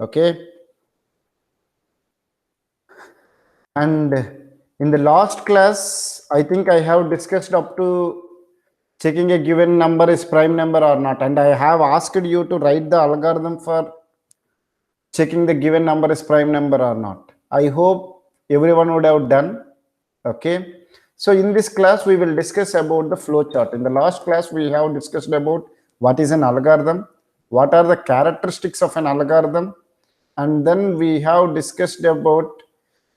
Okay. And in the last class, I think I have discussed up to checking a given number is prime number or not. And I have asked you to write the algorithm for checking the given number is prime number or not. I hope everyone would have done. Okay. So in this class, we will discuss about the flowchart. In the last class, we have discussed about what is an algorithm, what are the characteristics of an algorithm, and then we have discussed about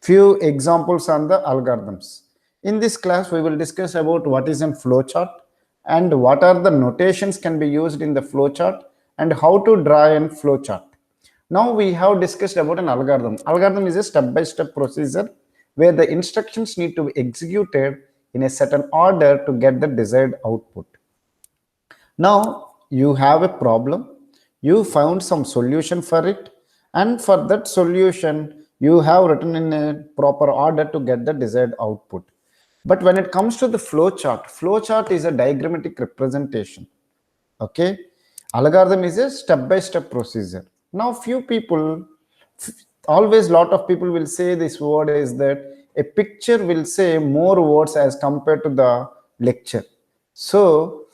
few examples on the algorithms. In this class, we will discuss about what is a flowchart and what are the notations can be used in the flowchart and how to draw a flowchart. Now we have discussed about an algorithm. Algorithm is a step-by-step procedure where the instructions need to be executed in a certain order to get the desired output. Now you have a problem, you found some solution for it, and for that solution you have written in a proper order to get the desired output. But when it comes to the flowchart is a diagrammatic representation. Okay, algorithm is a step-by-step procedure. Now few people, always lot of people will say this word is that a picture will say more words as compared to the lecture. So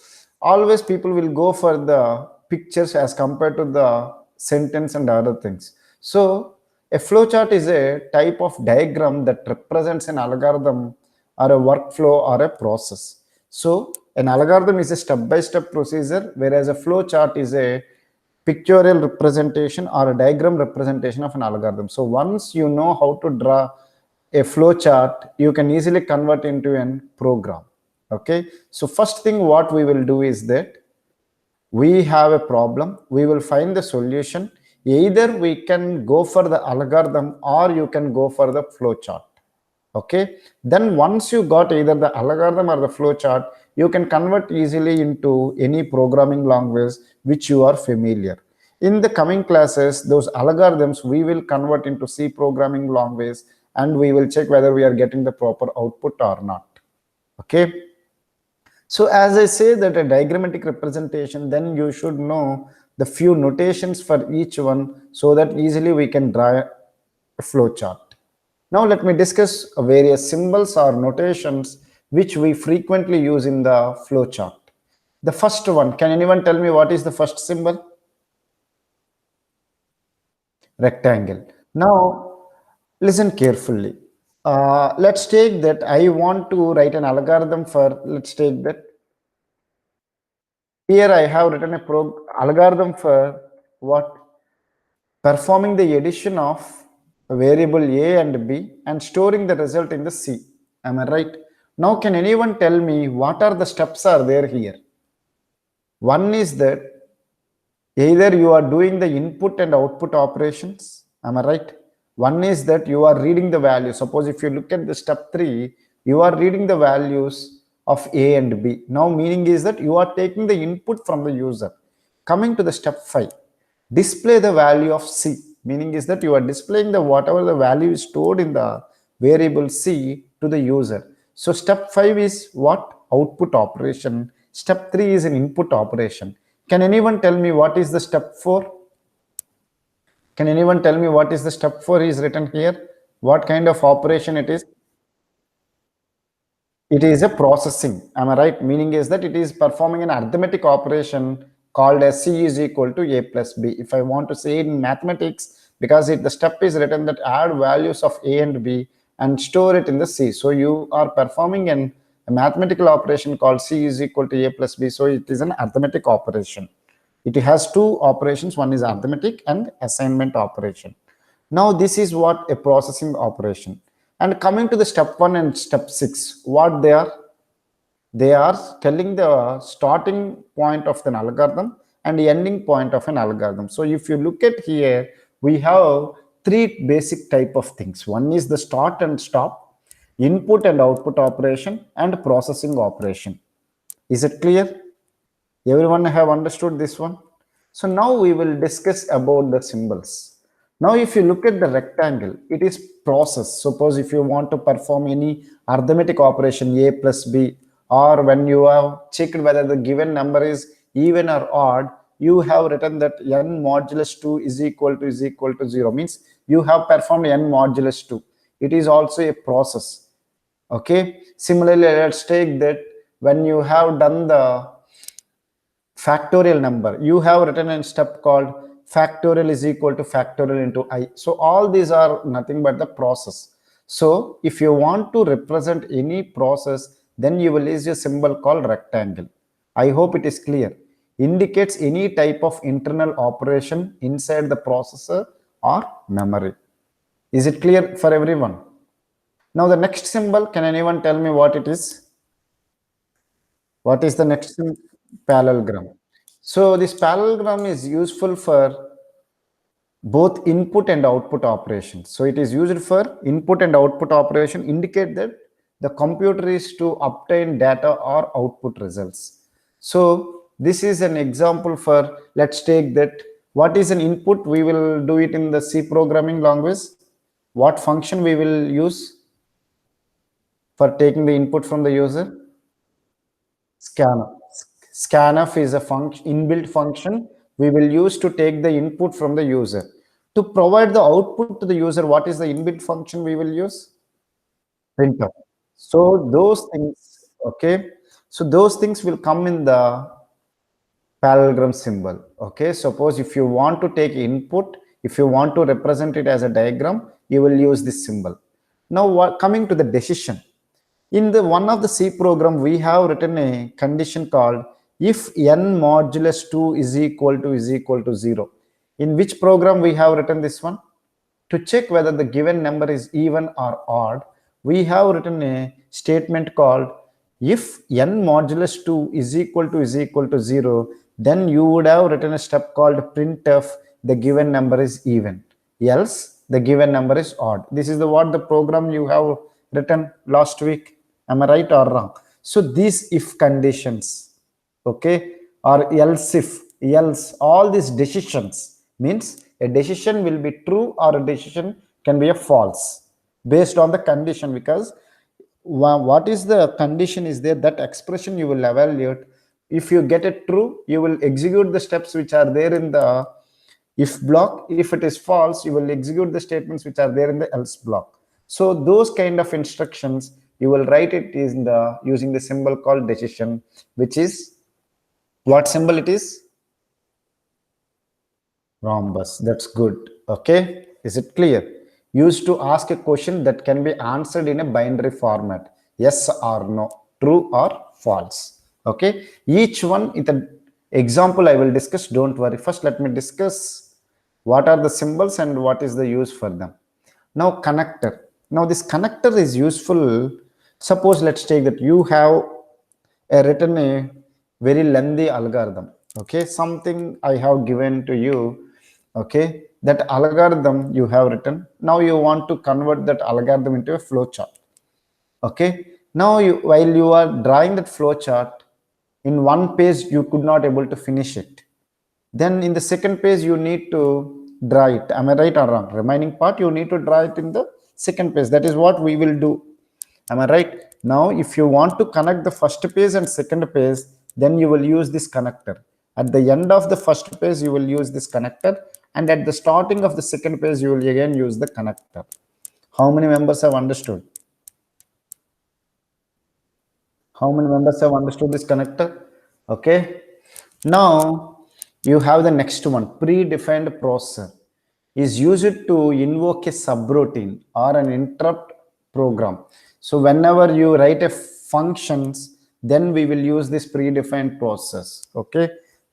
always people will go for the pictures as compared to the sentence and other things. So a flowchart is a type of diagram that represents an algorithm or a workflow or a process. So an algorithm is a step-by-step procedure, whereas a flowchart is a pictorial representation or a diagram representation of an algorithm. So once you know how to draw a flowchart, you can easily convert into a program. Okay. So first thing what we will do is that we have a problem, we will find the solution. Either we can go for the algorithm or you can go for the flowchart. Okay, then once you got either the algorithm or the flowchart, you can convert easily into any programming language which you are familiar. In the coming classes, those algorithms we will convert into C programming language and we will check whether we are getting the proper output or not. Okay. So as I say that a diagrammatic representation, then you should know the few notations for each one so that easily we can draw a flowchart. Now let me discuss various symbols or notations which we frequently use in the flowchart. The first one, can anyone tell me what is the first symbol? Rectangle. Now listen carefully. Let's take that I want to write an algorithm for, let's take that. Here I have written a algorithm for what? Performing the addition of a variable A and B and storing the result in the C. Am I right? Now can anyone tell me what are the steps are there here? One is that either you are doing the input and output operations. Am I right? One is that you are reading the value. Suppose if you look at the step 3, you are reading the values of A and B. Now meaning is that you are taking the input from the user. Coming to the step 5, display the value of C, meaning is that you are displaying the whatever the value is stored in the variable C to the user. So step 5 is what? Output operation. Step 3 is an input operation. Can anyone tell me what is the step 4? Can anyone tell me what is the step 4 is written here? What kind of operation it is? It is a processing. Am I right? Meaning is that it is performing an arithmetic operation called as C is equal to A plus B. If I want to say it in mathematics, because the step is written that add values of A and B and store it in the C. So you are performing a mathematical operation called C is equal to A plus B. So it is an arithmetic operation. It has two operations. One is arithmetic and assignment operation. Now this is what a processing operation. And coming to the step 1 and step 6, what they are? They are telling the starting point of an algorithm and the ending point of an algorithm. So if you look at here, we have three basic type of things. One is the start and stop, input and output operation, and processing operation. Is it clear? Everyone have understood this one? So now we will discuss about the symbols. Now if you look at the rectangle, it is process. Suppose if you want to perform any arithmetic operation A plus B, or when you have checked whether the given number is even or odd, you have written that n modulus 2 is equal to 0, means you have performed n modulus 2. It is also a process. Okay, similarly, let's take that when you have done the factorial number, you have written a step called factorial is equal to factorial into I. So all these are nothing but the process. So if you want to represent any process, then you will use a symbol called rectangle. I hope it is clear. Indicates any type of internal operation inside the processor or memory. Is it clear for everyone? Now the next symbol, can anyone tell me what it is? What is the next symbol? Parallelogram. So this parallelogram is useful for both input and output operations. So it is used for input and output operation, indicate that the computer is to obtain data or output results. So this is an example for, let's take that, what is an input? We will do it in the C programming language. What function we will use for taking the input from the user? Scanf. Scanf is a function, inbuilt function we will use to take the input from the user. To provide the output to the user, what is the inbuilt function we will use? Printer. So those things, okay. So those things will come in the parallelogram symbol. Okay. Suppose if you want to take input, if you want to represent it as a diagram, you will use this symbol. Now, coming to the decision. In the one of the C program, we have written a condition called if n modulus 2 is equal to 0. In which program we have written this one? To check whether the given number is even or odd, we have written a statement called if n modulus 2 is equal to 0, then you would have written a step called printf the given number is even, else the given number is odd. This is the what the program you have written last week. Am I right or wrong? So these if conditions, okay, or else if, else, all these decisions means a decision will be true or a decision can be a false based on the condition, because what is the condition is there, that expression you will evaluate. If you get it true, you will execute the steps which are there in the if block. If it is false, you will execute the statements which are there in the else block. So those kind of instructions you will write it in the using the symbol called decision, which is what symbol it is? Rhombus. That's good. Okay, is it clear? Used to ask a question that can be answered in a binary format, yes or no, true or false. Okay, each one in the example I will discuss, don't worry. First let me discuss what are the symbols and what is the use for them. Now connector. Now this connector is useful. Suppose let's take that you have written a very lengthy algorithm. Okay, something I have given to you. Okay, that algorithm you have written. Now you want to convert that algorithm into a flowchart. Okay, now while you are drawing that flowchart, in one page you could not able to finish it. Then in the second page you need to draw it. Am I right or wrong? Remaining part you need to draw it in the second page. That is what we will do. Am I right? Now if you want to connect the first page and second page, then you will use this connector. At the end of the first page you will use this connector, and at the starting of the second page you will again use the connector. How many members have understood? How many members have understood this connector? Okay. Now you have the next one, predefined processor is used to invoke a subroutine or an interrupt program. So whenever you write a functions, then we will use this predefined process. Okay.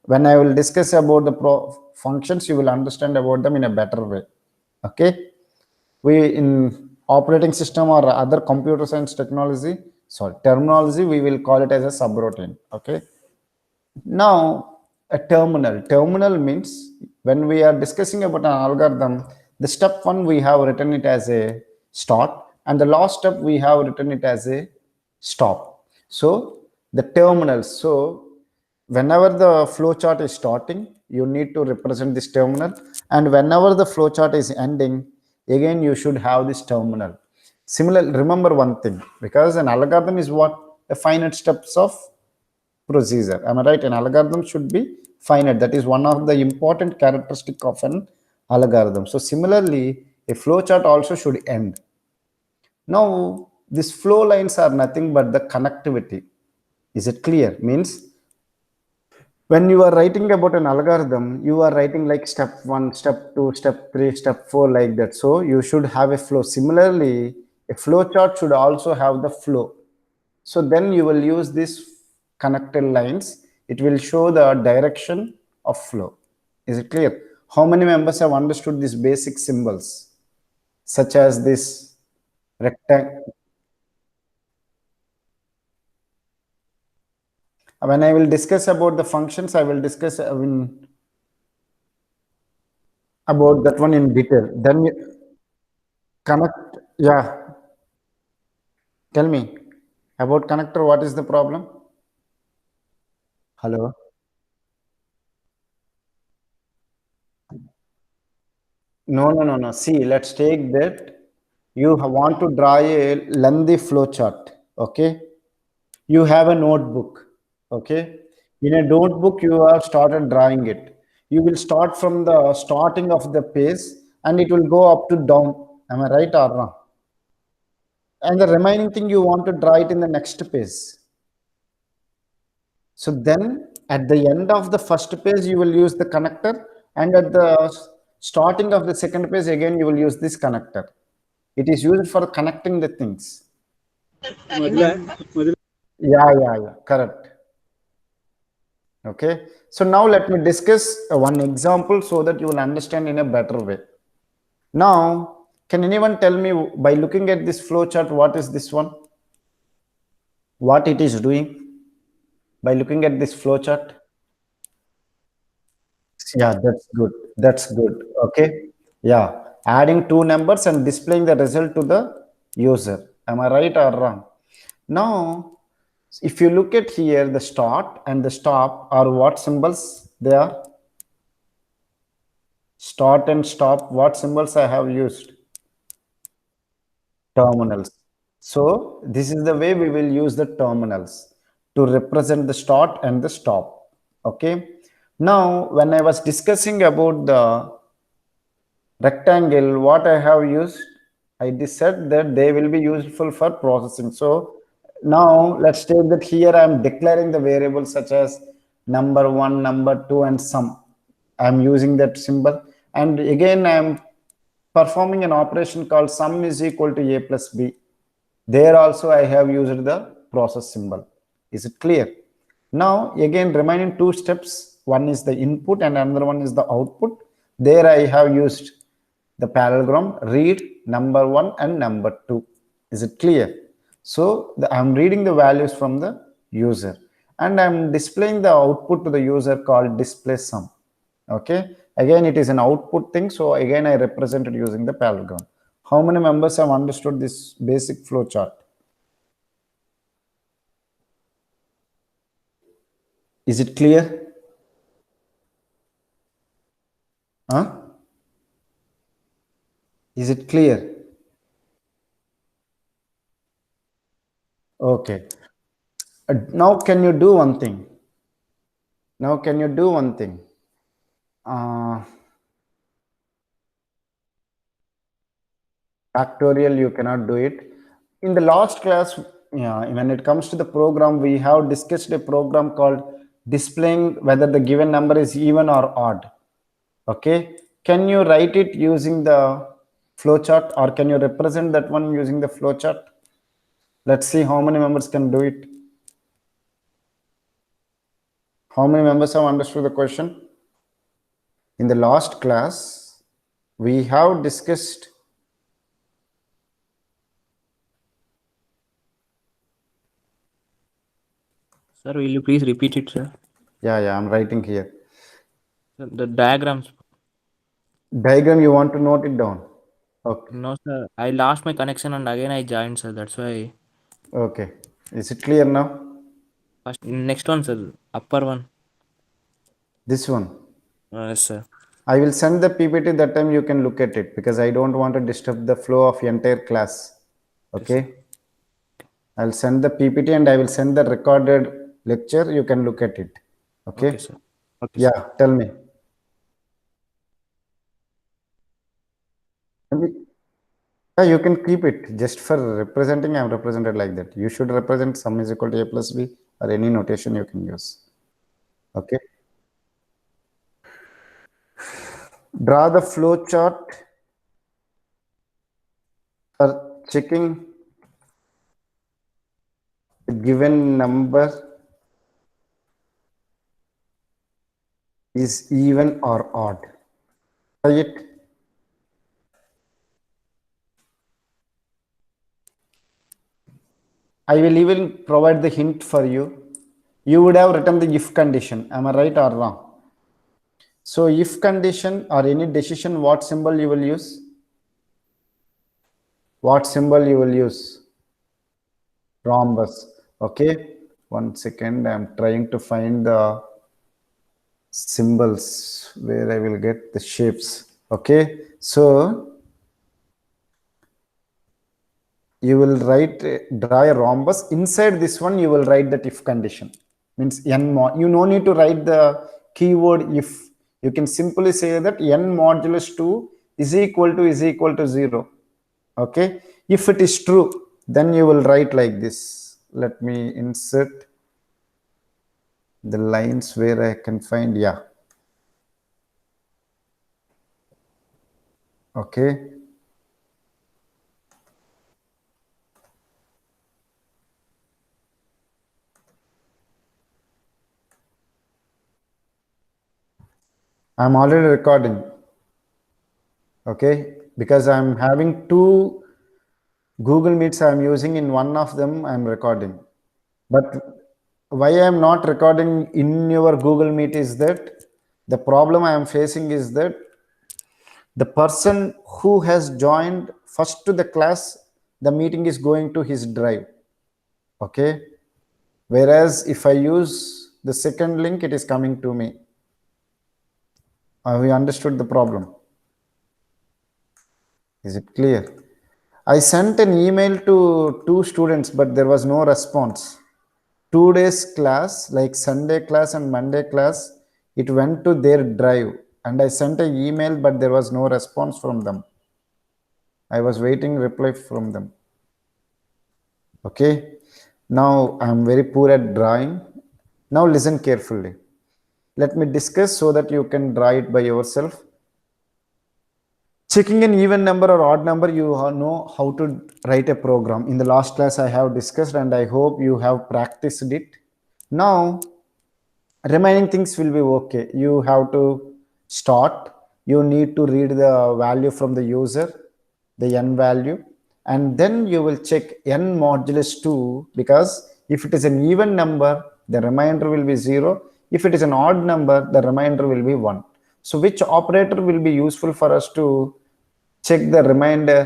When I will discuss about the functions, you will understand about them in a better way. Okay. We in operating system or other computer science technology, sorry, terminology, we will call it as a subroutine. Okay. Now a terminal means when we are discussing about an algorithm, the step one we have written it as a start, and the last step we have written it as a stop. So the terminal, so whenever the flowchart is starting, you need to represent this terminal, and whenever the flowchart is ending, again you should have this terminal. Similarly, remember one thing, because an algorithm is what? The finite steps of procedure. Am I right? An algorithm should be finite. That is one of the important characteristic of an algorithm. So similarly, a flowchart also should end. Now, these flow lines are nothing but the connectivity. Is it clear? Means when you are writing about an algorithm, you are writing like step 1, step 2, step 3, step 4, like that. So you should have a flow. Similarly, a flow chart should also have the flow. So then you will use these connected lines. It will show the direction of flow. Is it clear? How many members have understood these basic symbols, such as this rectangle? When I will discuss about the functions, I will discuss about that one in detail. Then connect, yeah. Tell me about connector. What is the problem? Hello. No, no, no, no. See, let's take that. You want to draw a lengthy flow chart. Okay. You have a notebook. Okay. In a notebook, you have started drawing it. You will start from the starting of the page and it will go up to down. Am I right or wrong? And the remaining thing you want to draw it in the next page. So then at the end of the first page, you will use the connector, and at the starting of the second page, again, you will use this connector. It is used for connecting the things. Yeah, yeah, yeah, correct. Okay. So now let me discuss one example so that you will understand in a better way. Now, can anyone tell me by looking at this flow chart, what is this one? What it is doing by looking at this flow chart? Yeah, that's good. That's good. Okay. Yeah. Adding two numbers and displaying the result to the user. Am I right or wrong? Now, if you look at here, the start and the stop are what symbols they are? Start and stop. What symbols I have used? Terminals. So this is the way we will use the terminals to represent the start and the stop. Okay. Now, when I was discussing about the rectangle, what I have used, I just said that they will be useful for processing. So now let's take that here I am declaring the variables such as number 1, number 2 and sum. I am using that symbol, and again I am performing an operation called sum is equal to a plus b. There also I have used the process symbol. Is it clear? Now again remaining two steps, one is the input and another one is the output. There I have used the parallelogram read number 1 and number 2. Is it clear? So I'm reading the values from the user and I'm displaying the output to the user called display sum. Okay, again it is an output thing, so again I represented using the parallelogram. How many members have understood this basic flow chart? Is it clear? Huh? Is it clear? Okay. Now can you do one thing? Now can you do one thing? Uh, Factorial, you cannot do it. In the last class, yeah, when it comes to the program, we have discussed a program called displaying whether the given number is even or odd. Okay. Can you write it using the flowchart, or can you represent that one using the flowchart? Let's see how many members can do it. How many members have understood the question? In the last class, we have discussed. Sir, will you please repeat it, sir? Yeah, I'm writing here. The diagrams. Diagram, you want to note it down? Okay. No, sir. I lost my connection and again I joined, sir. That's why. Okay. Is it clear now? First, next one, sir. Upper one. This one. Yes, sir. I will send the PPT, that time you can look at it because I don't want to disturb the flow of entire class. Okay, sir. Okay. I'll send the PPT and I will send the recorded lecture. You can look at it. Okay, Okay. sir. Okay, sir. Yeah, tell me. Yeah, you can keep it just for representing. I'm represented like that. You should represent sum is equal to a plus b or any notation you can use. Okay. Draw the flow chart for checking a given number is even or odd. Try it. I will even provide the hint for you. You would have written the if condition. Am I right or wrong? So if condition or any decision, what symbol you will use? What symbol you will use? Rhombus. Okay. 1 second. I'm trying to find the symbols where I will get the shapes. Okay. So you will write, draw a rhombus. Inside this one, you will write that if condition. Means n mod. You no need to write the keyword if. You can simply say that n modulus 2 is equal to 0. Okay. If it is true, then you will write like this. Let me insert the lines where I can find. Yeah. Okay. I'm already recording. Okay. Because I'm having two Google Meets I'm using. In one of them, I'm recording. But why I'm not recording in your Google Meet is that the problem I am facing is that the person who has joined first to the class, the meeting is going to his drive. Okay. Whereas if I use the second link, it is coming to me. Have you understood the problem? Is it clear? I sent an email to two students, but there was no response. 2 days class, like Sunday class and Monday class, it went to their drive, and I sent an email, but there was no response from them. I was waiting reply from them. Okay. Now I'm very poor at drawing. Now listen carefully. Let me discuss so that you can draw it by yourself. Checking an even number or odd number, you know how to write a program. In the last class I have discussed, and I hope you have practiced it. Now remaining things will be okay. You have to start. You need to read the value from the user, the n value, and then you will check n modulus 2, because if it is an even number, the remainder will be 0. If it is an odd number, the remainder will be 1. So which operator will be useful for us to check the remainder?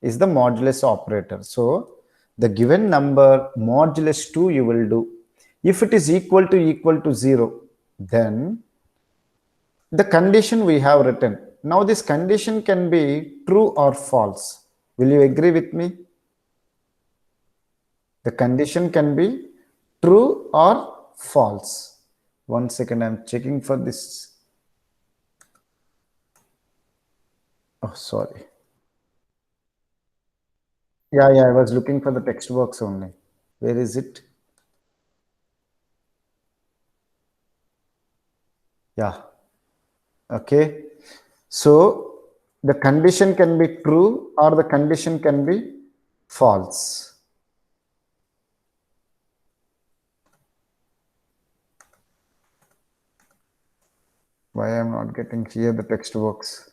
Is the modulus operator. So the given number modulus 2 you will do. If it is equal to 0, then the condition we have written. Now this condition can be true or false. Will you agree with me? The condition can be true or false. 1 second, I'm checking for this. Oh, sorry. Yeah, I was looking for the text box only. Where is it? Yeah. Okay. So the condition can be true or the condition can be false. Why I'm not getting here the text box?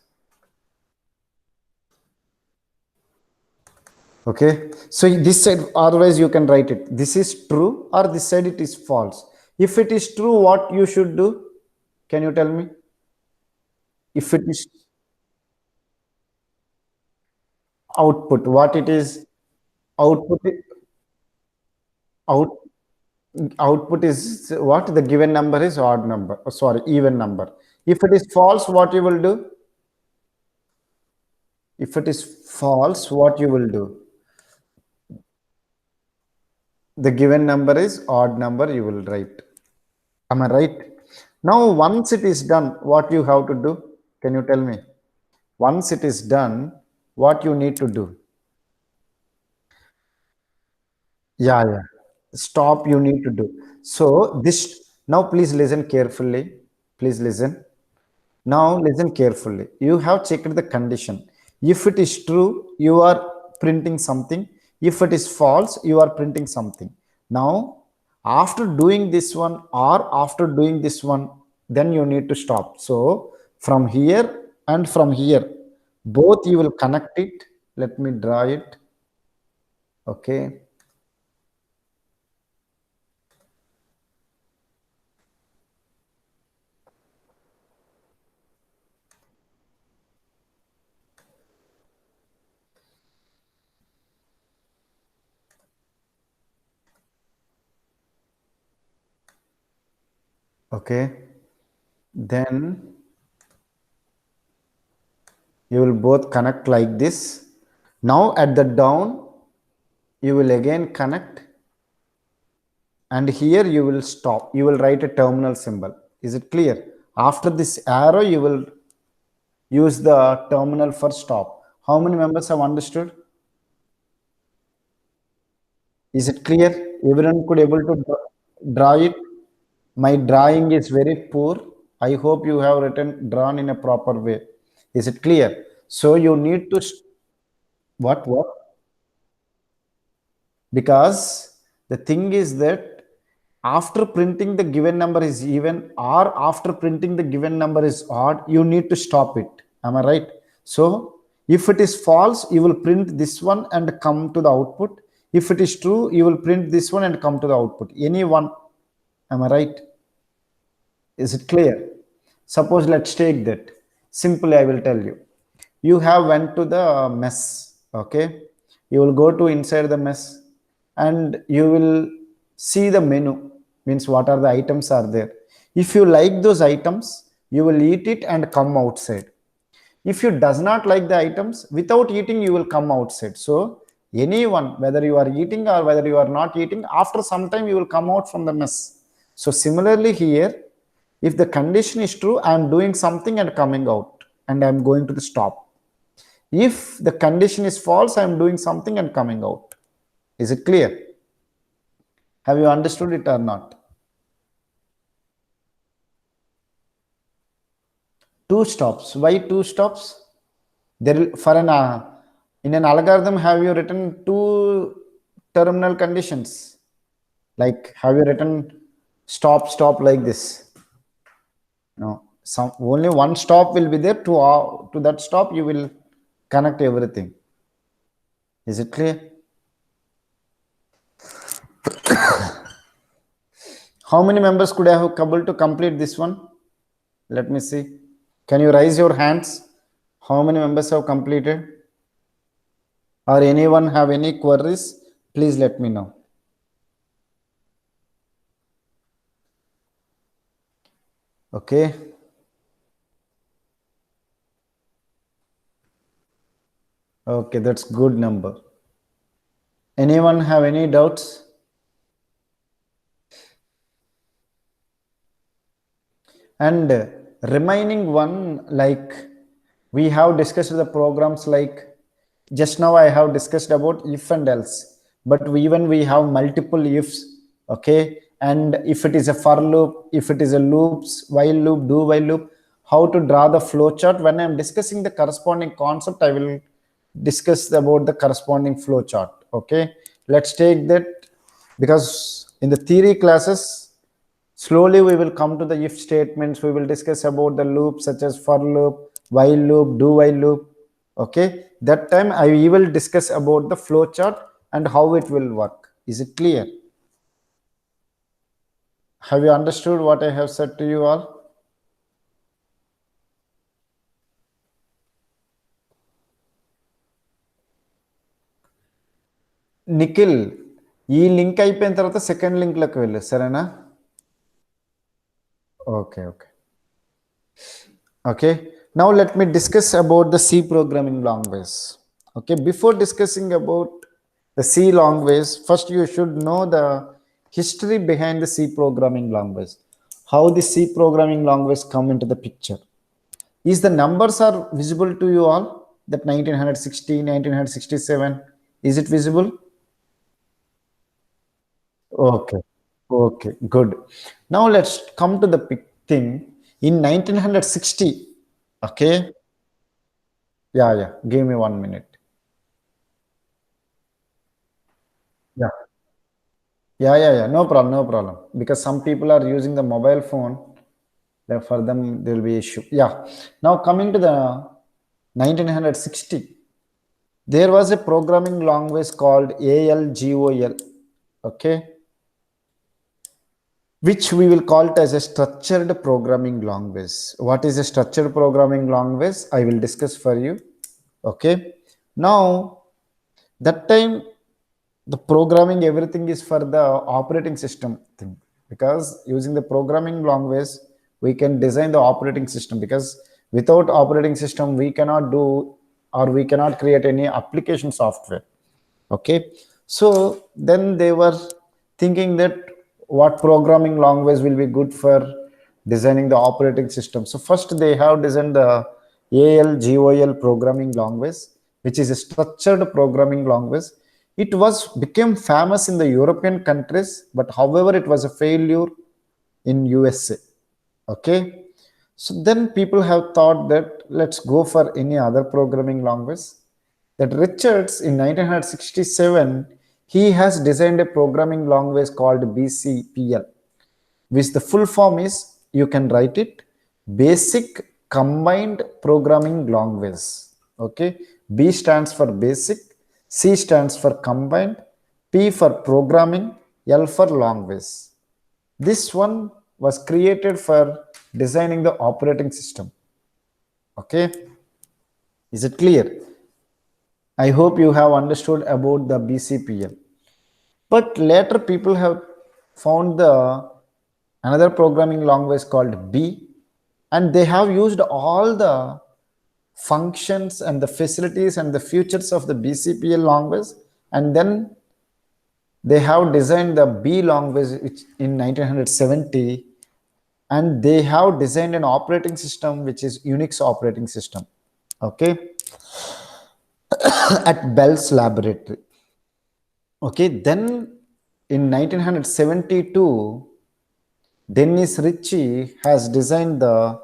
Okay. So this side, otherwise you can write it. This is true, or this side it is false. If it is true, what you should do? Can you tell me? If it is output, what it is? Output, out, output is what? The given number is odd number. Oh, sorry, even number. If it is false, what you will do? If it is false, what you will do? The given number is odd number, you will write. Am I right? Now, once it is done, what you have to do? Can you tell me? Once it is done, what you need to do? Yeah, yeah. Stop, you need to do. So, this now, please listen carefully. Please listen. Now, listen carefully. You have checked the condition. If it is true, you are printing something. If it is false, you are printing something. Now, after doing this one or after doing this one, then you need to stop. So, from here and from here, both you will connect it. Let me draw it. Okay. Okay. Then you will both connect like this. Now, at the down, you will again connect, and here you will stop. You will write a terminal symbol. Is it clear? After this arrow, you will use the terminal for stop. How many members have understood? Is it clear? Everyone could able to draw it. My drawing is very poor. I hope you have written drawn in a proper way. Is it clear? So you need to what? Because the thing is that after printing the given number is even or after printing the given number is odd, you need to stop it. Am I right? So if it is false, you will print this one and come to the output. If it is true, you will print this one and come to the output, any one. Am I right? Is it clear? Suppose let's take that. Simply I will tell you. You have went to the mess. Okay. You will go to inside the mess and you will see the menu. Means what are the items are there. If you like those items, you will eat it and come outside. If you does not like the items, without eating you will come outside. So anyone, whether you are eating or whether you are not eating, after some time you will come out from the mess. So similarly here, if the condition is true, I am doing something and coming out and I am going to the stop. If the condition is false, I am doing something and coming out. Is it clear? Have you understood it or not? Two stops. Why two stops? There for an in an algorithm, have you written two terminal conditions? Like have you written stop stop like this? No. Some only one stop will be there. To that stop you will connect everything. Is it clear? How many members could I have able to complete this one? Let me see. Can you raise your hands? How many members have completed? Or anyone have any queries? Please let me know. Okay. Okay, that's good number. Anyone have any doubts? And remaining one, like we have discussed the programs, like just now I have discussed about if and else, but even we have multiple ifs. Okay. And if it is a for loop, if it is a loops, while loop, do while loop, how to draw the flow chart. When I am discussing the corresponding concept, I will discuss about the corresponding flow chart. Okay. Let's take that, because in the theory classes, slowly we will come to the if statements. We will discuss about the loops such as for loop, while loop, do while loop. Okay. That time I will discuss about the flow chart and how it will work. Is it clear? Have you understood what I have said to you all? Nikhil, ఈ link అయిపోయిన తర్వాత second link లోకి వెళ్ళు, సరేనా? Okay okay okay. Now let me discuss about the C programming language. Okay, before discussing about the C language, first you should know the history behind the C programming language. how the C programming language come into the picture. Is the numbers are visible to you all? That 1960, 1967, is it visible? Okay, okay, good. Now let's come to the big thing. In 1960, okay, yeah, yeah, give me 1 minute. Yeah, yeah, no problem, no problem. Because some people are using the mobile phone, then for them there will be issue. Yeah. Now coming to the 1960, there was a programming language called ALGOL, okay, which we will call it as a structured programming language. What is a structured programming language? I will discuss for you. Okay. Now, that time, the programming, everything is for the operating system thing. Because using the programming language, we can design the operating system. Because without operating system, we cannot do or we cannot create any application software. Okay, so then they were thinking that what programming language will be good for designing the operating system. So first they have designed the ALGOL programming language, which is a structured programming language. It was became famous in the European countries, but however it was a failure in USA. Okay, so then people have thought that let's go for any other programming language. That Richards in 1967, he has designed a programming language called BCPL, which the full form is, you can write it, basic combined programming language. Okay, B stands for basic, C stands for combined, P for programming, L for language. This one was created for designing the operating system. Okay, is it clear? I hope you have understood about the BCPL. But later people have found the another programming language called B, and they have used all the functions and the facilities and the features of the BCPL language, and then they have designed the B language which in 1970, and they have designed an operating system which is Unix operating system. Okay, at Bell's laboratory. Okay, then in 1972, Dennis Ritchie has designed the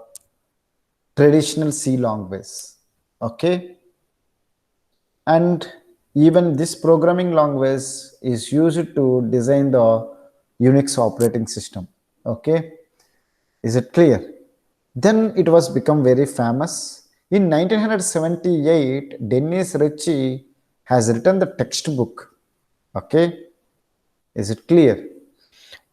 traditional C language. Okay, and even this programming language is used to design the Unix operating system. Okay, is it clear? Then it was become very famous. In 1978, Dennis Ritchie has written the textbook. Okay, is it clear?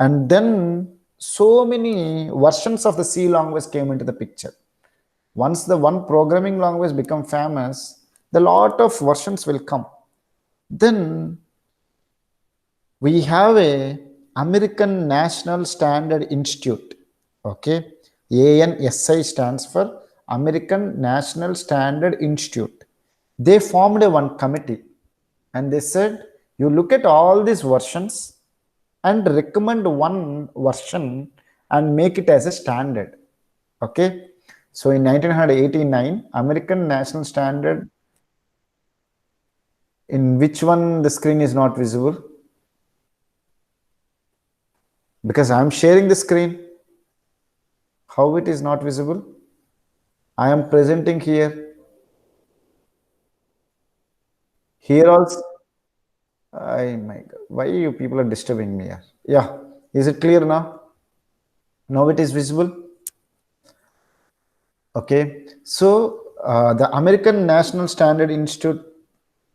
And then so many versions of the C language came into the picture. Once the one programming language become famous, the lot of versions will come. Then we have a American National Standard Institute. Okay, ANSI stands for American National Standard Institute. They formed a one committee, and they said, you look at all these versions and recommend one version and make it as a standard. Okay, so in 1989, American National Standard, in which one the screen is not visible? Because I am sharing the screen. How it is not visible? I am presenting here. Here also. I my God. Why you people are disturbing me here? Yeah. Is it clear now? Now it is visible. Okay. So the American National Standard Institute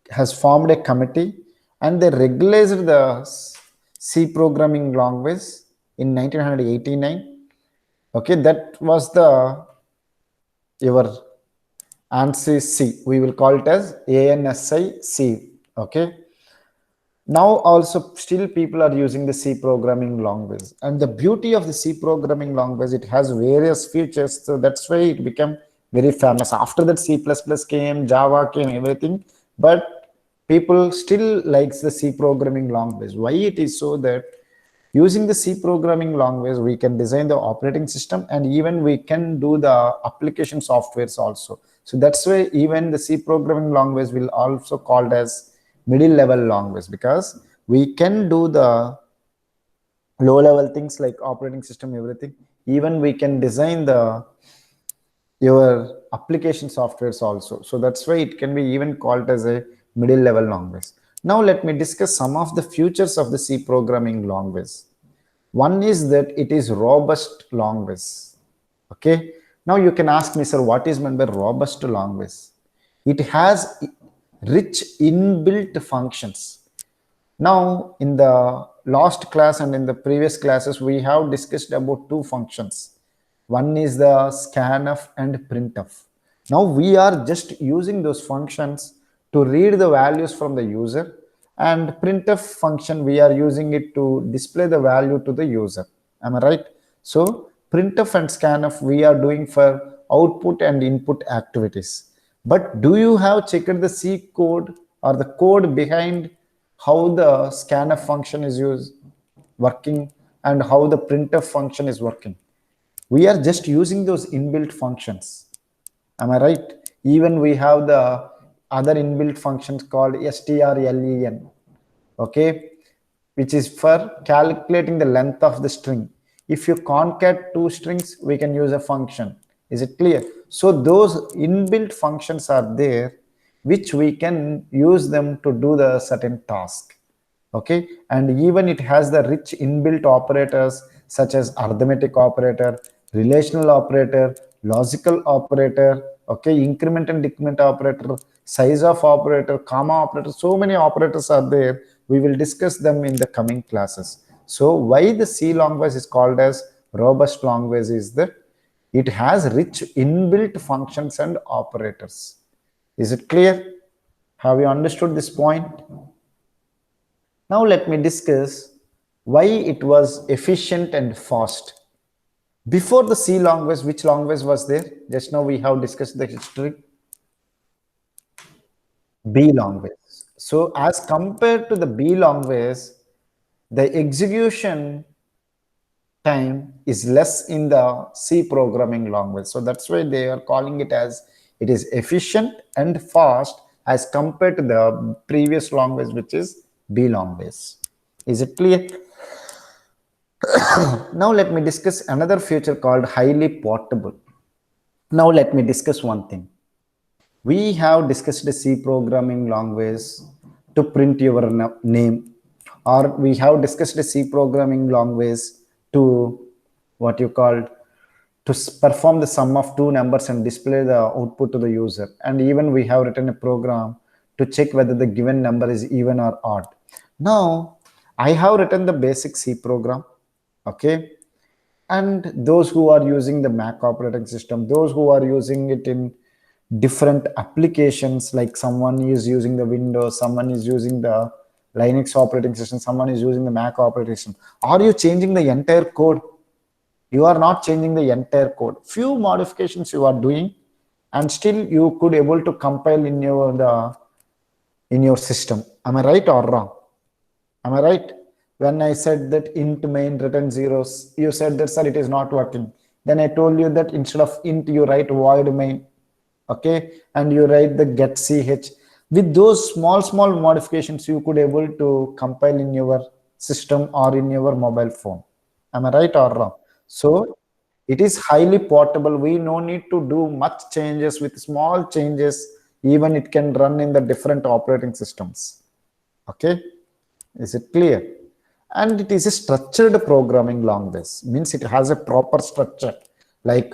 has formed a committee, and they regularized the C programming language in 1989. Okay, that was the your ANSI C. We will call it as ANSI C. Okay. Now also still people are using the C programming language, and the beauty of the C programming language, it has various features, so that's why it became very famous. After that C++ came, Java came, everything, but people still likes the C programming language. Why it is so? That Using the C programming language, we can design the operating system and even we can do the application softwares also. So that's why even the C programming language will also called as middle level language, because we can do the low level things like operating system, everything. Even we can design the your application softwares also. So that's why it can be even called as a middle level language. Now let me discuss some of the features of the C programming language. One is that it is robust language. Okay. Now you can ask me, sir, what is meant by robust language? It has rich inbuilt functions. Now, in the last class and in the previous classes, we have discussed about two functions. One is the scanf and printf. Now, we are just using those functions to read the values from the user, and printf function, we are using it to display the value to the user. Am I right? So, printf and scanf we are doing for output and input activities. But do you have checked the C code or the code behind how the scanf function is used working and how the printf function is working? We are just using those inbuilt functions. Am I right? Even we have the other inbuilt functions called strlen, okay, which is for calculating the length of the string. If you concat two strings, we can use a function. Is it clear? So those inbuilt functions are there, which we can use them to do the certain task. Okay, and even it has the rich inbuilt operators such as arithmetic operator, relational operator, logical operator, okay, increment and decrement operator, size of operator, comma operator. So many operators are there. We will discuss them in the coming classes. So why the C language is called as robust language is that it has rich inbuilt functions and operators. Is it clear? Have you understood this point? Now let me discuss why it was efficient and fast. Before the C language, which language was there? Just now we have discussed the history. B language. So as compared to the B language, the execution time is less in the C programming language. So that's why they are calling it as it is efficient and fast as compared to the previous language, which is B language. Is it clear? Now let me discuss another feature called highly portable. Now let me discuss one thing. We have discussed the C programming language to print your name, or we have discussed the C programming language to what you call to perform the sum of two numbers and display the output to the user. And even we have written a program to check whether the given number is even or odd. Now I have written the basic C program. Okay, and those who are using the Mac operating system, those who are using it in different applications, like someone is using the Windows, someone is using the Linux operating system, someone is using the Mac operating system, are you changing the entire code? You are not changing the entire code. Few modifications you are doing, and still you could able to compile in your system. Am I right or wrong? Am I right? When I said that int main return zeros, you said that, sir, it is not working. Then I told you that instead of int, you write void main. Okay. And you write the get ch. With those small modifications, you could able to compile in your system or in your mobile phone. Am I right or wrong? So it is highly portable. We no need to do much changes. With small changes, even it can run in the different operating systems. Okay. Is it clear? And it is a structured programming language, means it has a proper structure. Like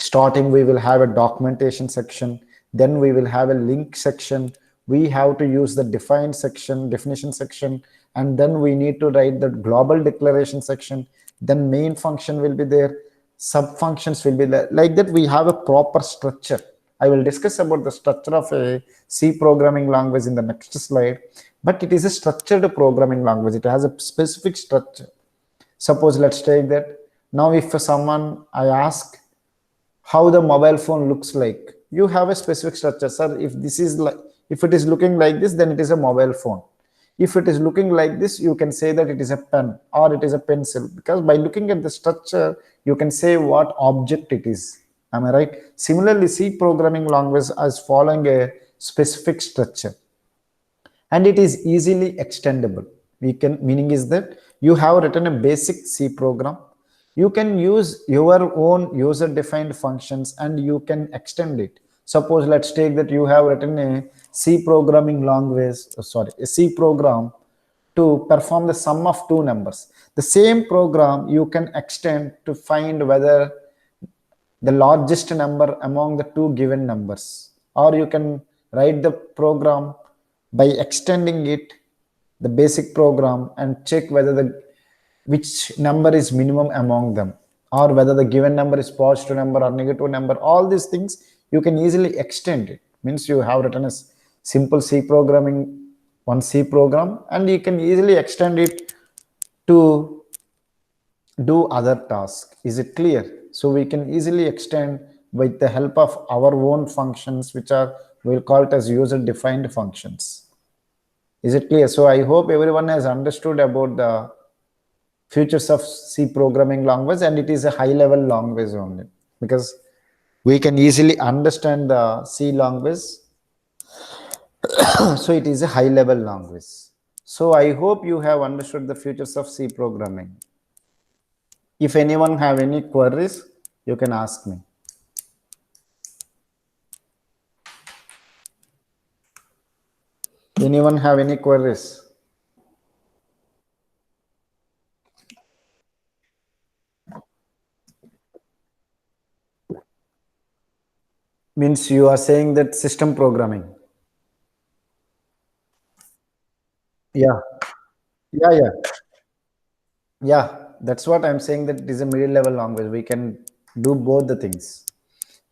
starting, we will have a documentation section, then we will have a link section. We have to use the definition section, and then we need to write the global declaration section. Then main function will be there, sub functions will be there. Like that, we have a proper structure. I will discuss about the structure of a C programming language in the next slide, but it is a structured programming language. It has a specific structure. Suppose let's take that. Now if someone, I ask how the mobile phone looks like, you have a specific structure. Sir, if this is like, if it is looking like this, then it is a mobile phone. If it is looking like this, you can say that it is a pen or it is a pencil, because by looking at the structure you can say what object it is. Am I right? Similarly, C programming language is following a specific structure and it is easily extendable. We can, meaning is that you have written a basic C program, you can use your own user defined functions and you can extend it. Suppose let's take that you have written a C programming language, sorry, a C program to perform the sum of two numbers. The same program you can extend to find whether the largest number among the two given numbers, or you can write the program by extending it, the basic program, and check whether the which number is minimum among them, or whether the given number is positive number or negative number. All these things you can easily extend it. Means you have written a simple C programming, one C program, and you can easily extend it to do other tasks. Is it clear? So we can easily extend with the help of our own functions, which are, we'll call it as user defined functions. Is it clear? So I hope everyone has understood about the features of C programming language, and it is a high level language only, because we can easily understand the C language. So it is a high level language. So I hope you have understood the features of C programming. If anyone have any queries, you can ask me. Anyone have any queries? Means you are saying that system programming. Yeah, yeah. Yeah, that's what I'm saying, that it is a middle level language. We can do both the things.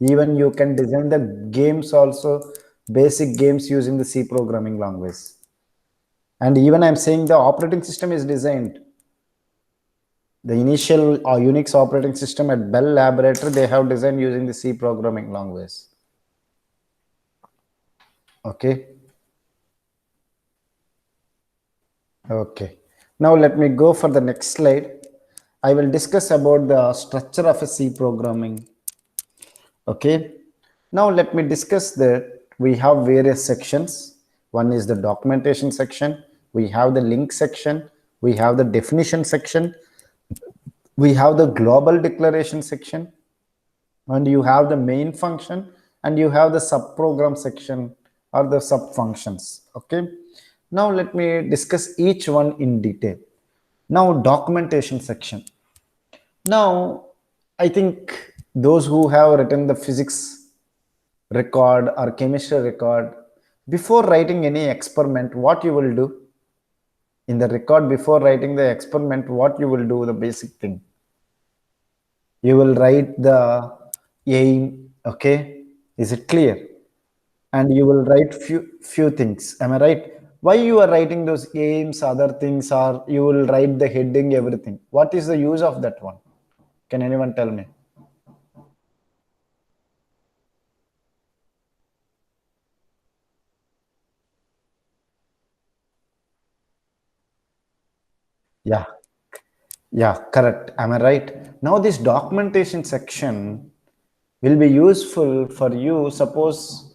Even you can design the games also, basic games using the C programming language. And even I'm saying the operating system is designed. The initial Unix operating system at Bell Laboratory, they have designed using the C programming language. Okay. Okay. Now let me go for the next slide. I will discuss about the structure of a C programming. Okay. Now let me discuss that we have various sections. One is the documentation section. We have the link section. We have the definition section. We have the global declaration section. And you have the main function, and you have the subprogram section or the sub functions. Okay. Now let me discuss each one in detail. Now documentation section. Now I think those who have written the physics record or chemistry record, before writing any experiment, what you will do in the record, before writing the experiment, what you will do, the basic thing, you will write the aim. Okay, is it clear? And you will write few things. Am I right? Why you are writing those aims, other things, or you will write the heading, everything? What is the use of that one? Can anyone tell me? Yeah, yeah, correct. Am I right? Now this documentation section will be useful for you. Suppose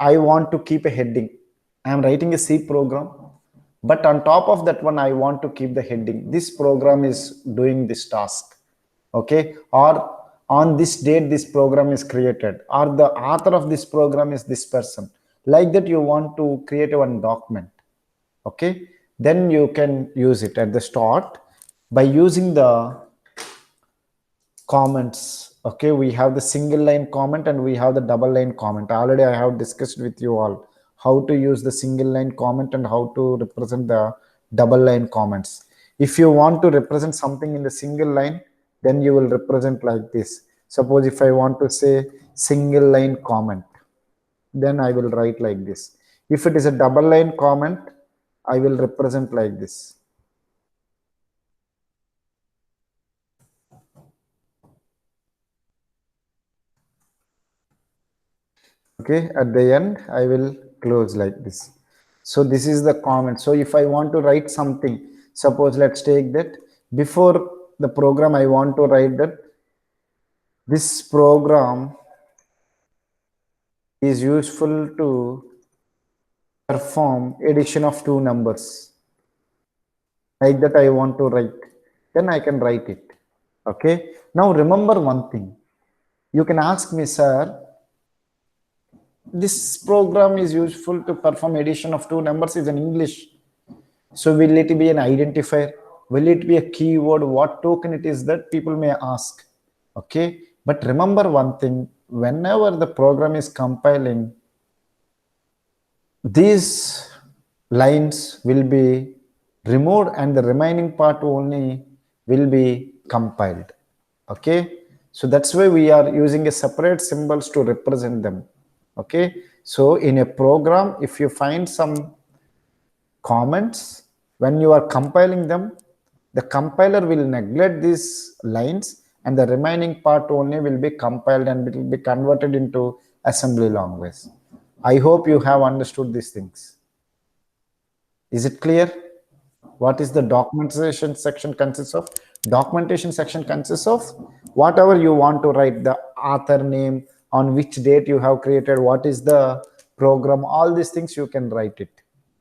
I want to keep a heading. I am writing a C program, but on top of that one, I want to keep the heading. This program is doing this task. Okay. Or on this date, this program is created, or the author of this program is this person. Like that, you want to create one document. Okay. Then you can use it at the start by using the comments. Okay, we have the single line comment and we have the double line comment. Already I have discussed with you all how to use the single line comment and how to represent the double line comments. If you want to represent something in the single line, then you will represent like this. Suppose if I want to say single line comment, then I will write like this. If it is a double line comment, I will represent like this. Okay, at the end I will close like this. So this is the comment. So if I want to write something, suppose let's take that before the program I want to write that this program is useful to perform addition of two numbers, like that I want to write, then I can write it. Okay, now remember one thing, you can ask me, sir, this program is useful to perform addition of two numbers is in English, so will it be an identifier, will it be a keyword, what token it is, that people may ask. Okay, but remember one thing, whenever the program is compiling, these lines will be removed and the remaining part only will be compiled. Okay, so that's why we are using a separate symbols to represent them. Okay, so in a program, if you find some comments, when you are compiling them, the compiler will neglect these lines and the remaining part only will be compiled and it will be converted into assembly language. I hope you have understood these things. Is it clear? What is the documentation section consists of? Documentation section consists of whatever you want to write, the author name, on which date you have created, what is the program, all these things you can write it.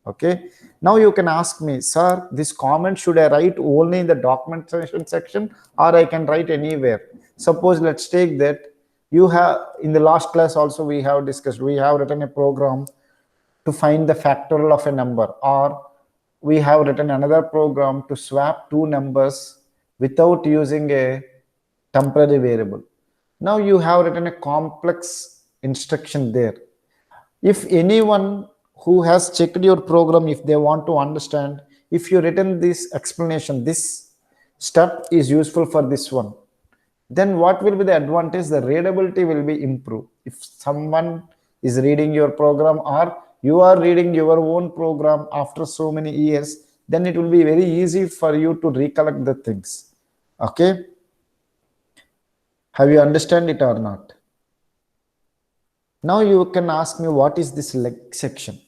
Okay, now you can ask me, sir, this comment should I write only in the documentation section or I can write anywhere? Suppose let's take that you have, in the last class also we have discussed, we have written a program to find the factorial of a number, or we have written another program to swap two numbers without using a temporary variable. Now you have written a complex instruction there. If anyone who has checked your program, if they want to understand, if you written this explanation, this step is useful for this one, then what will be the advantage? The readability will be improved. If someone is reading your program or you are reading your own program after so many years, then it will be very easy for you to recollect the things. Okay, have you understand it or not? Now you can ask me, what is this section?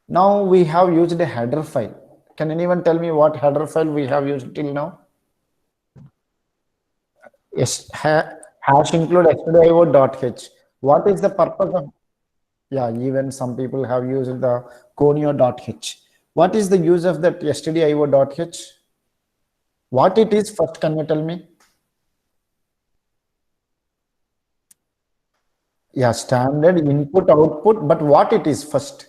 Now we have used a header file. Can anyone tell me what header file we have used till now? Yes, hash include stdio.h. What is the purpose of? Yeah, even some people have used the conio.h. What is the use of that stdio.h? What it is first, can you tell me? Yeah, standard input output, but what it is first?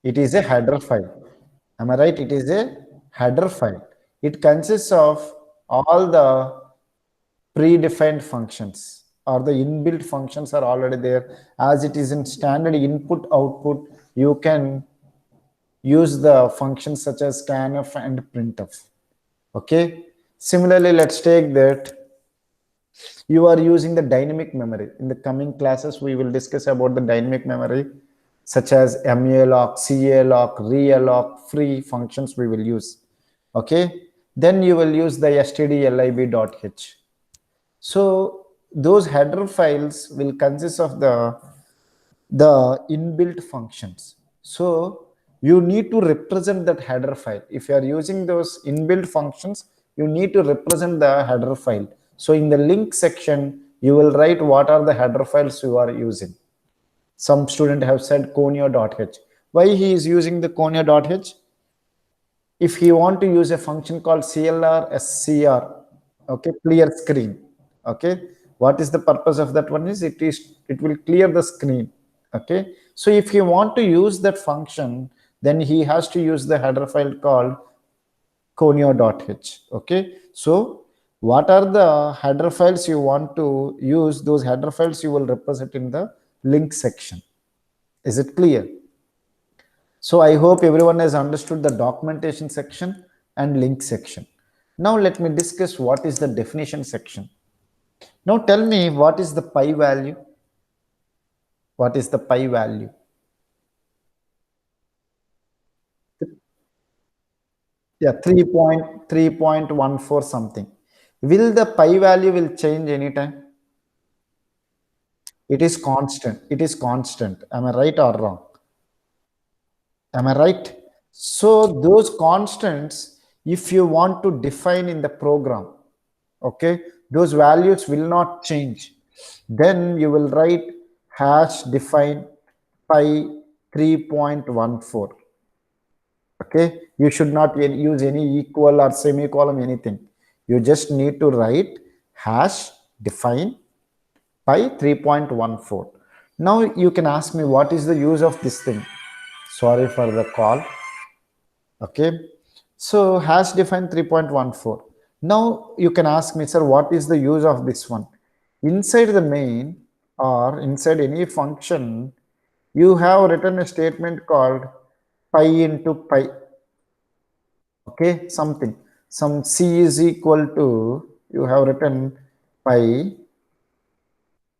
It is a header file. Am I right? It is a header file. It consists of all the predefined functions, or the inbuilt functions are already there. As it is in standard input output, you can use the functions such as scanf and printf. Okay, similarly, let's take that you are using the dynamic memory. In the coming classes we will discuss about the dynamic memory such as malloc, calloc, realloc, free functions we will use. Okay, then you will use the stdlib.h. So those header files will consist of the inbuilt functions. So you need to represent that header file. If you are using those inbuilt functions, you need to represent the header file. So in the link section, you will write what are the header files you are using. Some student have said conio.h. Why he is using the conio.h? If he want to use a function called clr okay, clear screen. Okay, what is the purpose of that one is it will clear the screen. Okay, so if he want to use that function, then he has to use the header file called conio.h. Okay, so what are the header files you want to use? Those header files you will represent in the link section. Is it clear? So I hope everyone has understood the documentation section and link section. Now let me discuss what is the definition section. Now tell me, what is the pi value? What is the pi value? Yeah, 3.3.14 something. Will the pi value will change anytime? It is constant. It is constant. Am I right or wrong? Am I right? So those constants, if you want to define in the program, okay, those values will not change. Then you will write hash define pi 3.14. Okay, you should not use any equal or semicolon anything. You just need to write hash define pi 3.14. Now you can ask me what is the use of this thing. Sorry for the call. Okay, so hash define 3.14. Now you can ask me, sir, what is the use of this one? Inside the main or inside any function, you have written a statement called pi into pi. Okay, something, some c is equal to, you have written pi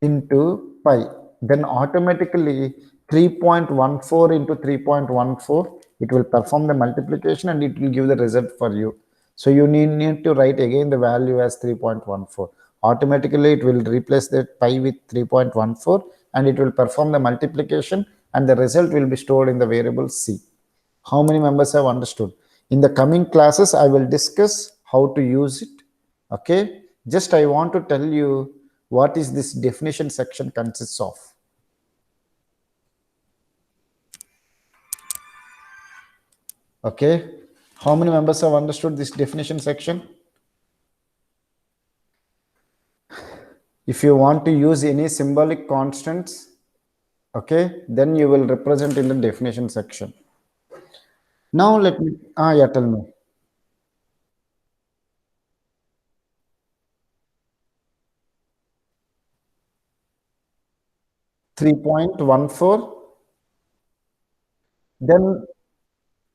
into pi, then automatically 3.14 into 3.14, it will perform the multiplication and it will give the result for you. So you need to write again the value as 3.14. Automatically it will replace that pi with 3.14 and it will perform the multiplication and the result will be stored in the variable c. How many members have understood? In the coming classes I will discuss how to use it. Okay, just I want to tell you what is this definition section consists of. Okay, how many members have understood this definition section? If you want to use any symbolic constants, okay, then you will represent in the definition section. Now let me yeah, tell me. 3.14.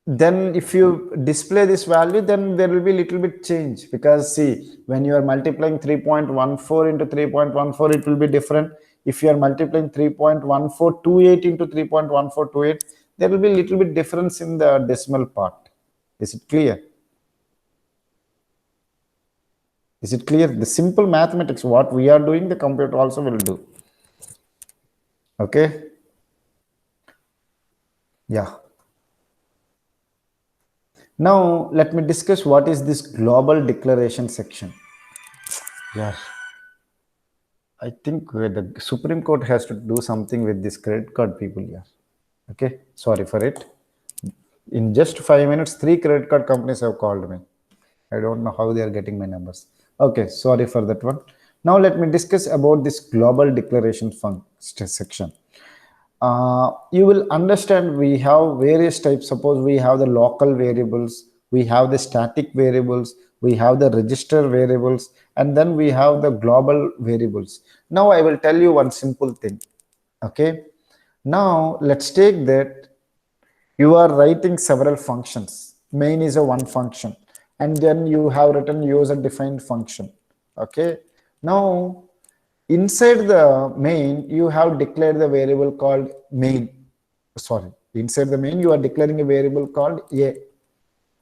Then if you display this value, then there will be little bit change, because see, when you are multiplying 3.14 into 3.14, it will be different. If you are multiplying 3.1428 into 3.1428, there will be little bit difference in the decimal part. Is it clear? Is it clear? The simple mathematics, what we are doing, the computer also will do. Okay, yeah. Now let me discuss what is this global declaration section. Yeah, I think the Supreme Court has to do something with this credit card people here. Okay, sorry for it. In just 5 minutes, 3 credit card companies have called me. I don't know how they are getting my numbers. Okay, sorry for that one. Now let me discuss about this global declaration section. You will understand we have various types. Suppose we have the local variables, we have the static variables, we have the register variables, and then we have the global variables. Now I will tell you one simple thing. Okay, now let's take that you are writing several functions. Main is a one function, and then you have written user defined function. Okay, now inside the main you have declared the variable called main. Sorry, inside the main you are declaring a variable called a.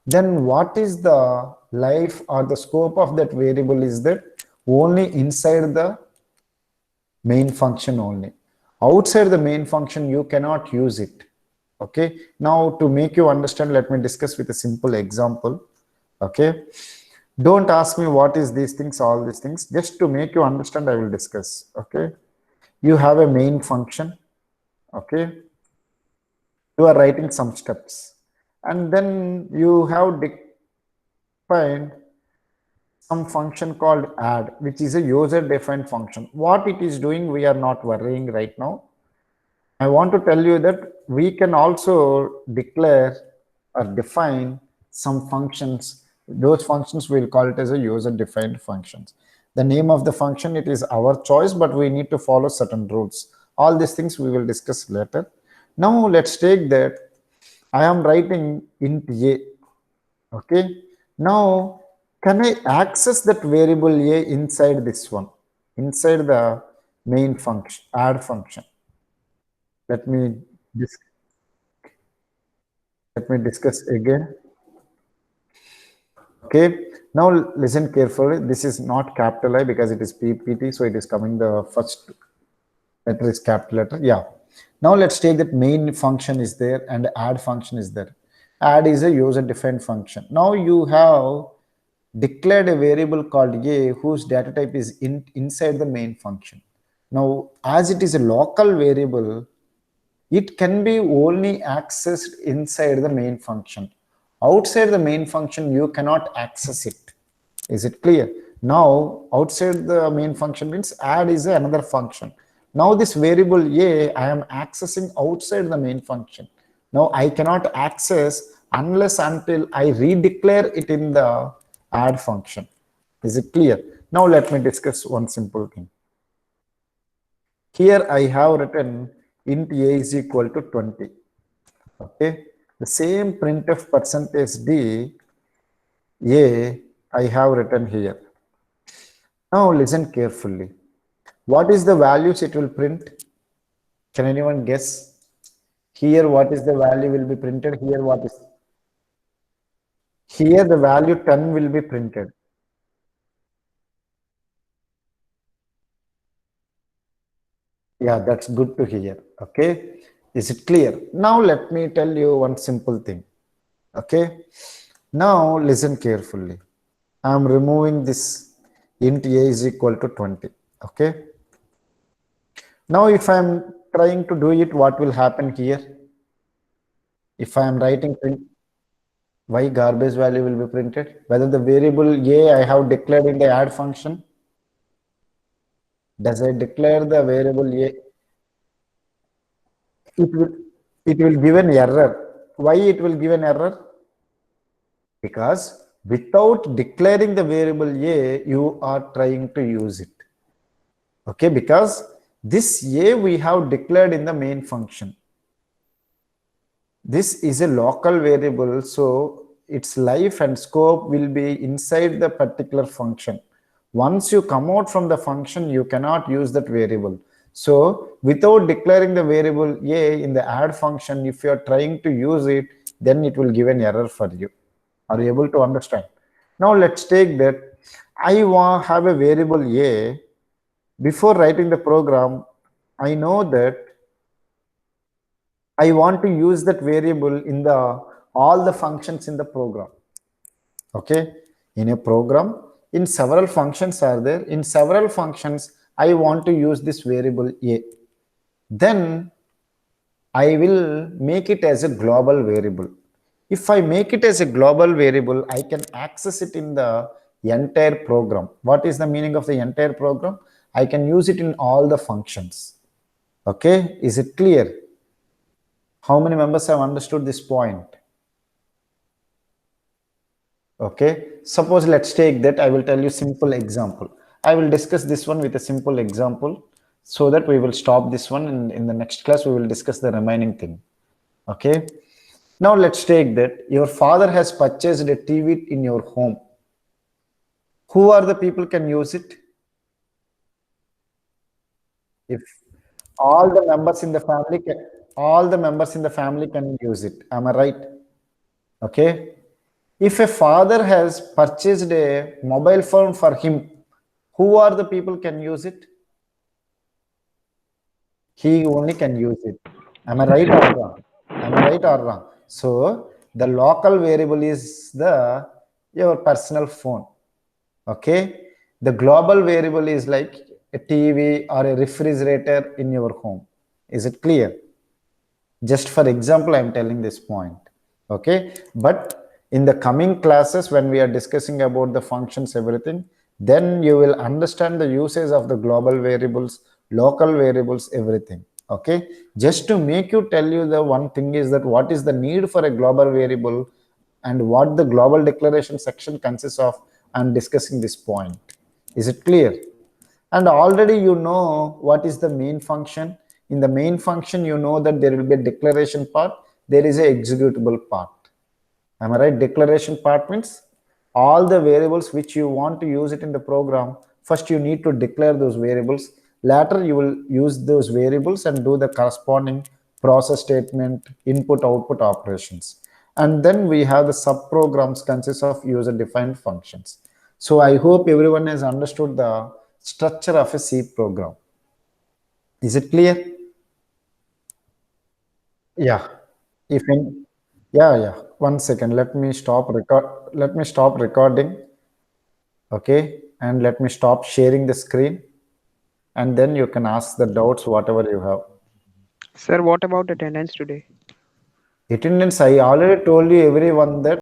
Then what is the life or the scope of that variable is that only inside the main function only. Outside the main function you cannot use it. Okay, now to make you understand, let me discuss with a simple example. Okay, don't ask me what is these things, all these things, just to make you understand I will discuss. Okay, you have a main function. Okay, you are writing some steps, and then you have defined some function called add, which is a user defined function. What it is doing we are not worrying right now. I want to tell you that we can also declare or define some functions. Those functions we'll call it as a user defined functions. The name of the function, it is our choice, but we need to follow certain rules. All these things we will discuss later. Now let's take that I am writing int a. Okay, now can I access that variable a inside this one, inside the main function, add function? Let me dis let me discuss again. Okay, now listen carefully. This is not capital I because it is PPT, so it is coming the first. Letter is capital letter. Yeah. Now let's take that main function is there and add function is there. Add is a user defined function. Now you have declared a variable called a whose data type is inside the main function. Now, as it is a local variable, it can be only accessed inside the main function. Outside the main function, you cannot access it. Is it clear? Now, outside the main function means add is another function. Now, this variable a, I am accessing outside the main function. Now, I cannot access unless until I redeclare it in the add function. Is it clear? Now, let me discuss one simple thing. Here I have written int a is equal to 20. Okay. The same printf percentage d a I have written here. Now listen carefully. What is the values it will print? Can anyone guess? Here what is the value will be printed? Here what is? Here the value 10 will be printed. Yeah, that's good to hear. Okay. Is it clear? Now let me tell you one simple thing. Okay. Now listen carefully. I am removing this int a is equal to 20. Okay. Now if I am trying to do it, what will happen here? If I am writing print, why garbage value will be printed? Whether the variable a I have declared in the add function. Does I declare the variable a? It will give an error. Why it will give an error? Because without declaring the variable a, you are trying to use it. Okay, because this a we have declared in the main function. This is a local variable, so its life and scope will be inside the particular function. Once you come out from the function, you cannot use that variable. So without declaring the variable a in the add function, if you are trying to use it, then it will give an error for you. Are you able to understand? Now let's take that I want have a variable a. Before writing the program, I know that I want to use that variable in the all the functions in the program. Okay, in a program, in several functions are there. In several functions, I want to use this variable a. Then I will make it as a global variable. If I make it as a global variable, I can access it in the entire program. What is the meaning of the entire program? I can use it in all the functions. Okay, is it clear? How many members have understood this point? Okay, suppose let's take that. I will tell you simple example. I will discuss this one with a simple example so that we will stop this one, and in the next class we will discuss the remaining thing. Okay, now let's take that your father has purchased a TV in your home. Who are the people can use it? If all the members in the family can, all the members in the family can use it. Am I right? Okay. If a father has purchased a mobile phone for him, who are the people can use it? He only can use it. Am I right or wrong? Am I right or wrong? So the local variable is the your personal phone. Okay. The global variable is like a TV or a refrigerator in your home. Is it clear? Just for example, I am telling this point. Okay. But in the coming classes, when we are discussing about the functions, everything, then you will understand the usage of the global variables, local variables, everything. Okay. Just to make you tell you the one thing is that what is the need for a global variable and what the global declaration section consists of. I'm discussing this point. Is it clear? And already you know what is the main function. In the main function, you know that there will be a declaration part, there is a executable part. Am I right? Declaration part means all the variables which you want to use it in the program, first you need to declare those variables. Later you will use those variables and do the corresponding process statement, input, output operations. And then we have the subprograms consist of user defined functions. So I hope everyone has understood the structure of a C program. Is it clear? Yeah. If in, yeah. 1 second. Let me stop recording. Okay. And let me stop sharing the screen. And then you can ask the doubts, whatever you have. Sir, what about attendance today? Attendance, I already told you everyone that